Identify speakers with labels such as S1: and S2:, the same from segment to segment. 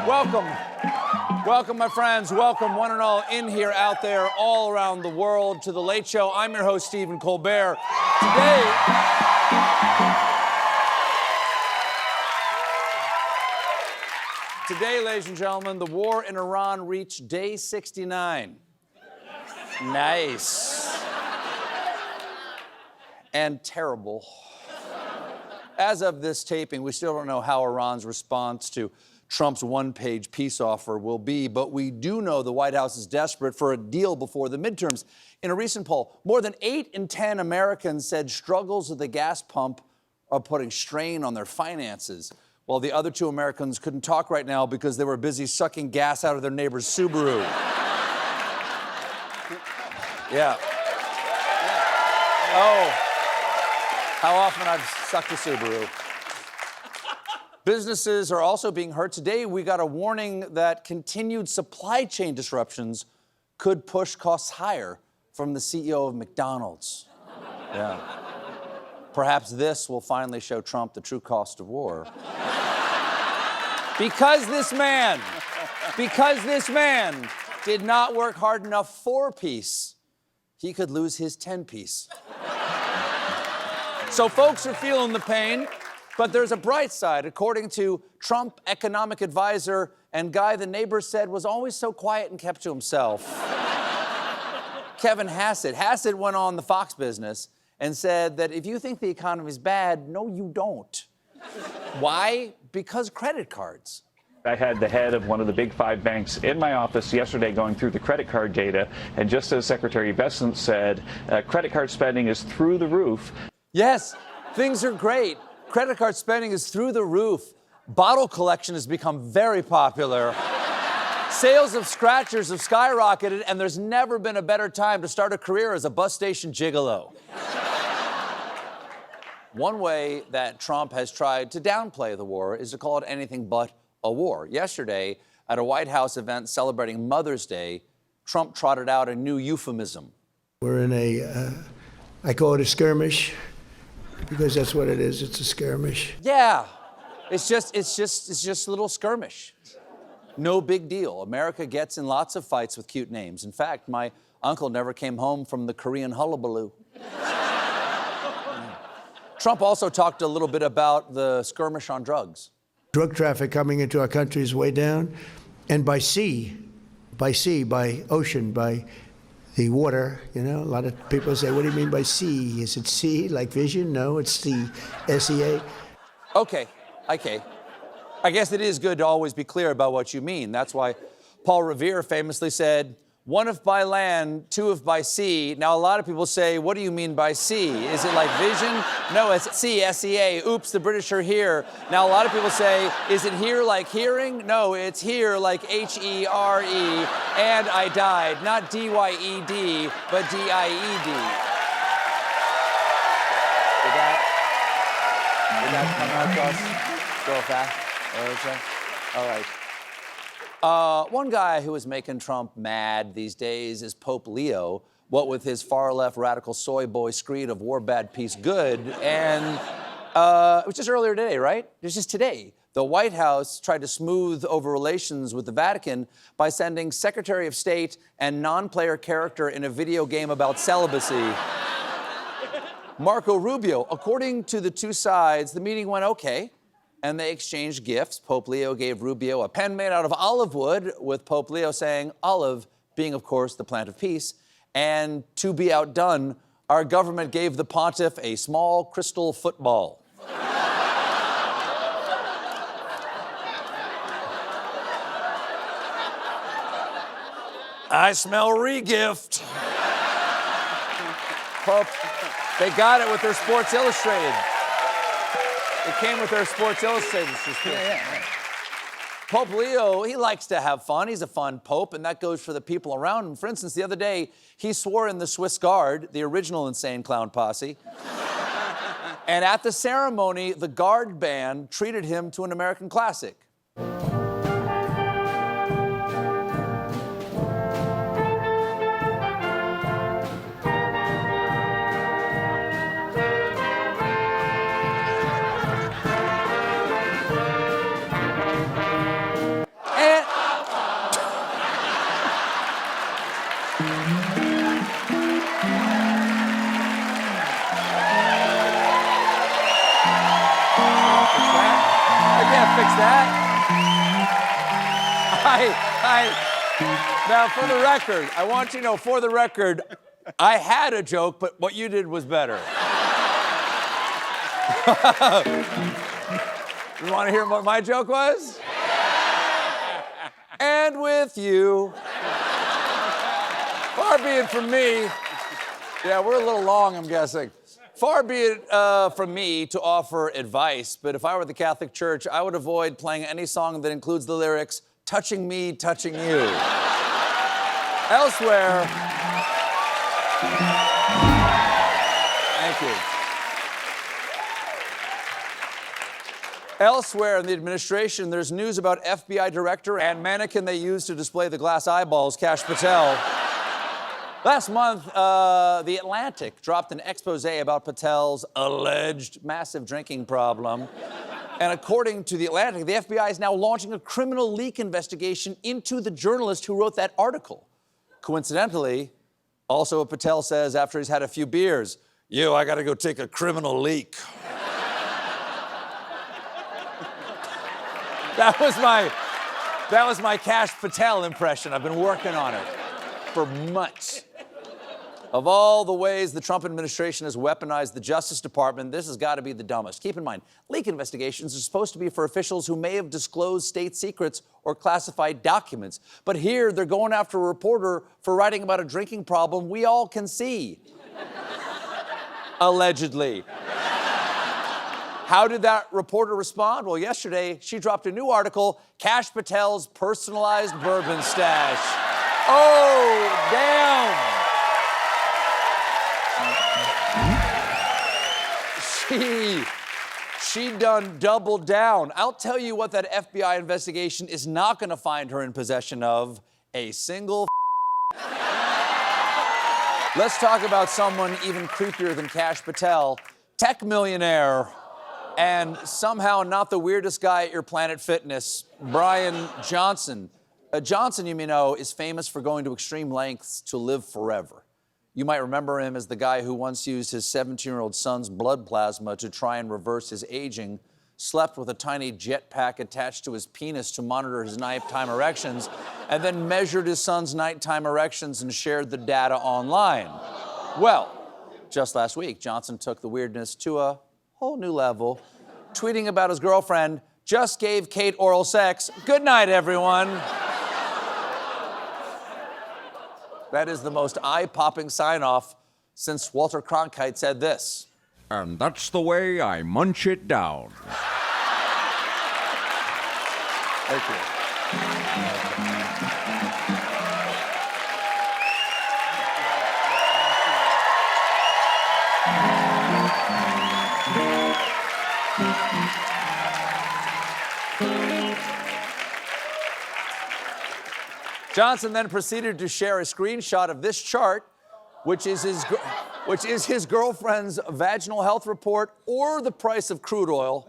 S1: Welcome. Welcome, my friends. Welcome, one and all, in here, out there, all around the world, to The Late Show. I'm your host, Stephen Colbert. Today, ladies and gentlemen, the war in Iran reached day 69. Nice. And terrible. As of this taping, we still don't know how Iran's response to Trump's one-page peace offer will be, but we do know the White House is desperate for a deal before the midterms. In a recent poll, more than 8 in 10 Americans said struggles at the gas pump are putting strain on their finances, while the other 2 Americans couldn't talk right now because they were busy sucking gas out of their neighbor's Subaru. Yeah. Oh, how often I've sucked a Subaru. Businesses are also being hurt. Today, we got a warning that continued supply chain disruptions could push costs higher from the CEO of McDonald's. Yeah. Perhaps this will finally show Trump the true cost of war. Because this man did not work hard enough for peace, he could lose his 10-piece. So folks are feeling the pain. But there's a bright side, according to Trump economic advisor and guy the neighbors said was always so quiet and kept to himself. Kevin Hassett. Hassett went on the Fox Business and said that if you think the economy's bad, no, you don't. Why? Because credit cards.
S2: I had the head of one of the big 5 banks in my office yesterday going through the credit card data, and just as Secretary Bessent said, credit card spending is through the roof.
S1: Yes, things are great. Credit card spending is through the roof. Bottle collection has become very popular. Sales of scratchers have skyrocketed, and there's never been a better time to start a career as a bus station gigolo. One way that Trump has tried to downplay the war is to call it anything but a war. Yesterday, at a White House event celebrating Mother's Day, Trump trotted out a new euphemism.
S3: We're in I call it a skirmish. Because that's what it is. It's a skirmish.
S1: Yeah, it's just a little skirmish. No big deal. America gets in lots of fights with cute names. In fact, my uncle never came home from the Korean hullabaloo. Trump also talked a little bit about the skirmish on drugs.
S3: Drug traffic coming into our country is way down, and by ocean, by the water, you know, a lot of people say, what do you mean by sea? Is it sea, like vision? No, it's the S-E-A.
S1: Okay. I guess it is good to always be clear about what you mean. That's why Paul Revere famously said, 1 if by land, 2 if by sea. Now, a lot of people say, what do you mean by sea? Is it like vision? No, it's sea, S-E-A. Oops, the British are here. Now, a lot of people say, is it here like hearing? No, it's here like H-E-R-E. And I died. Not D-Y-E-D, but D-I-E-D. Did that come across real fast? All right. One guy who is making Trump mad these days is Pope Leo, what with his far-left radical soy boy screed of war bad, peace good. And it was just earlier today, right? It was just today. The White House tried to smooth over relations with the Vatican by sending Secretary of State and non-player character in a video game about celibacy, Marco Rubio. According to the 2 sides, the meeting went okay, and they exchanged gifts. Pope Leo gave Rubio a pen made out of olive wood, with Pope Leo saying olive being, of course, the plant of peace. And to be outdone, our government gave the pontiff a small crystal football. I smell re-gift. Pope, they got it with their Sports Illustrated. It came with their Sports Illustrated subscription. Yeah. Pope Leo, he likes to have fun. He's a fun pope, and that goes for the people around him. For instance, the other day, he swore in the Swiss Guard, the original Insane Clown Posse. And at the ceremony, the Guard band treated him to an American classic. Now, for the record, I want you to know, for the record, I had a joke, but what you did was better. You want to hear what my joke was? And with you. Far be it from me. Yeah, we're a little long, I'm guessing. Far be it from me to offer advice, but if I were the Catholic Church, I would avoid playing any song that includes the lyrics, touching me, touching you. Elsewhere. Thank you. Elsewhere in the administration, there's news about FBI director and mannequin they used to display the glass eyeballs, Kash Patel. Last month, The Atlantic dropped an expose about Patel's alleged massive drinking problem. And according to The Atlantic, the FBI is now launching a criminal leak investigation into the journalist who wrote that article. Coincidentally, also what Patel says after he's had a few beers, I gotta go take a criminal leak. That was my Kash Patel impression. I've been working on it for months. Of all the ways the Trump administration has weaponized the Justice Department, this has got to be the dumbest. Keep in mind, leak investigations are supposed to be for officials who may have disclosed state secrets or classified documents. But here, they're going after a reporter for writing about a drinking problem we all can see. Allegedly. How did that reporter respond? Well, yesterday, she dropped a new article, Kash Patel's personalized bourbon stash. Oh, damn. She done doubled down. I'll tell you what that FBI investigation is not going to find her in possession of, a single Let's talk about someone even creepier than Kash Patel, tech millionaire, and somehow not the weirdest guy at your Planet Fitness, Brian Johnson. Johnson, you may know, is famous for going to extreme lengths to live forever. You might remember him as the guy who once used his 17-year-old son's blood plasma to try and reverse his aging, slept with a tiny jetpack attached to his penis to monitor his nighttime erections, and then measured his son's nighttime erections and shared the data online. Well, just last week, Johnson took the weirdness to a whole new level, tweeting about his girlfriend, just gave Kate oral sex. Good night, everyone. That is the most eye-popping sign-off since Walter Cronkite said this.
S4: And that's the way I munch it down.
S1: Thank you. Johnson then proceeded to share a screenshot of this chart, which is his girlfriend's vaginal health report or the price of crude oil,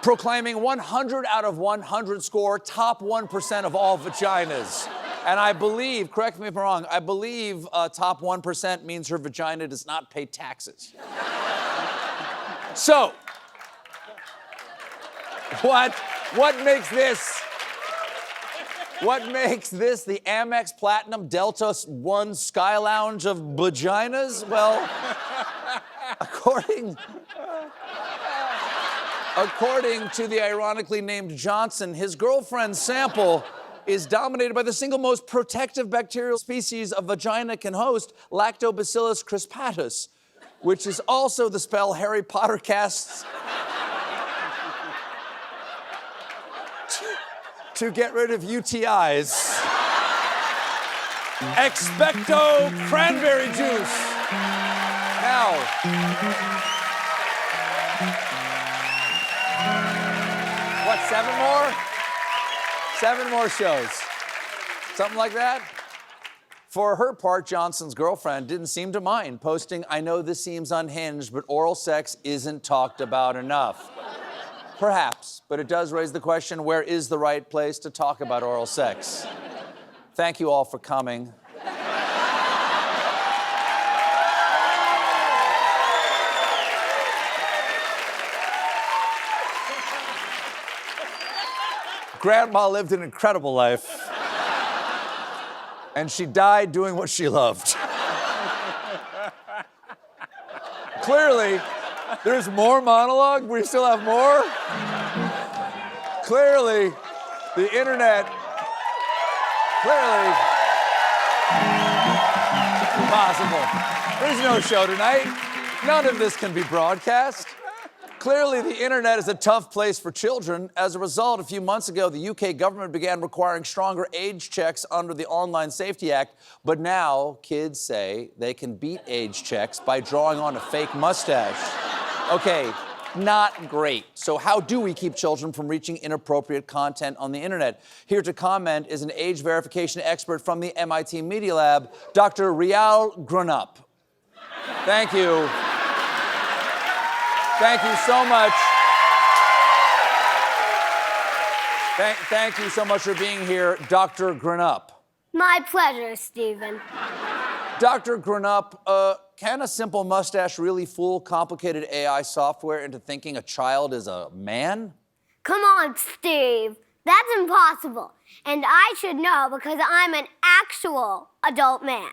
S1: proclaiming 100 out of 100 score, top 1% of all vaginas. And I believe, correct me if I'm wrong, I believe top 1% means her vagina does not pay taxes. So, what makes this the Amex Platinum Delta One Sky Lounge of vaginas? Well, according to the ironically named Johnson, his girlfriend's sample is dominated by the single most protective bacterial species a vagina can host, Lactobacillus crispatus, which is also the spell Harry Potter casts to get rid of UTIs. Expecto cranberry juice. Now, what, 7 more? 7 more shows. Something like that? For her part, Johnson's girlfriend didn't seem to mind, posting, I know this seems unhinged, but oral sex isn't talked about enough. Perhaps, but it does raise the question, where is the right place to talk about oral sex? Thank you all for coming. Grandma lived an incredible life. And she died doing what she loved. Clearly, there's more monologue. We still have more. Clearly, the internet. Clearly. Impossible. There's no show tonight. None of this can be broadcast. Clearly, the internet is a tough place for children. As a result, a few months ago, the UK government began requiring stronger age checks under the Online Safety Act. But now, kids say they can beat age checks by drawing on a fake mustache. Okay, not great. So how do we keep children from reaching inappropriate content on the internet? Here to comment is an age verification expert from the MIT Media Lab, Dr. Rial Grunup. Thank you. Thank you so much. Thank you so much for being here, Dr. Grunup.
S5: My pleasure, Stephen.
S1: Dr. Grunup, can a simple mustache really fool complicated AI software into thinking a child is a man?
S5: Come on, Steve. That's impossible. And I should know because I'm an actual adult man.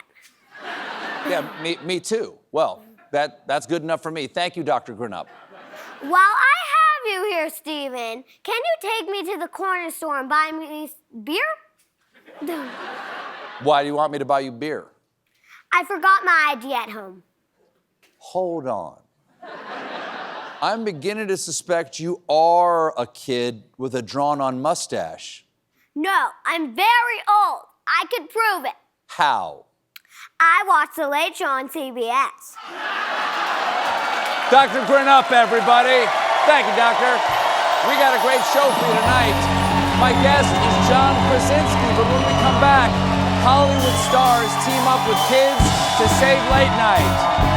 S1: Yeah, me too. Well, that's good enough for me. Thank you, Dr. Grunup.
S5: While I have you here, Stephen, can you take me to the corner store and buy me beer?
S1: Why do you want me to buy you beer?
S5: I forgot my ID at home.
S1: Hold on. I'm beginning to suspect you are a kid with a drawn-on mustache.
S5: No, I'm very old. I could prove it.
S1: How?
S5: I watched The Late Show on CBS.
S1: Dr. Grunup, everybody. Thank you, Doctor. We got a great show for you tonight. My guest is John Krasinski, but when we come back, Hollywood stars team up with kids to save late night.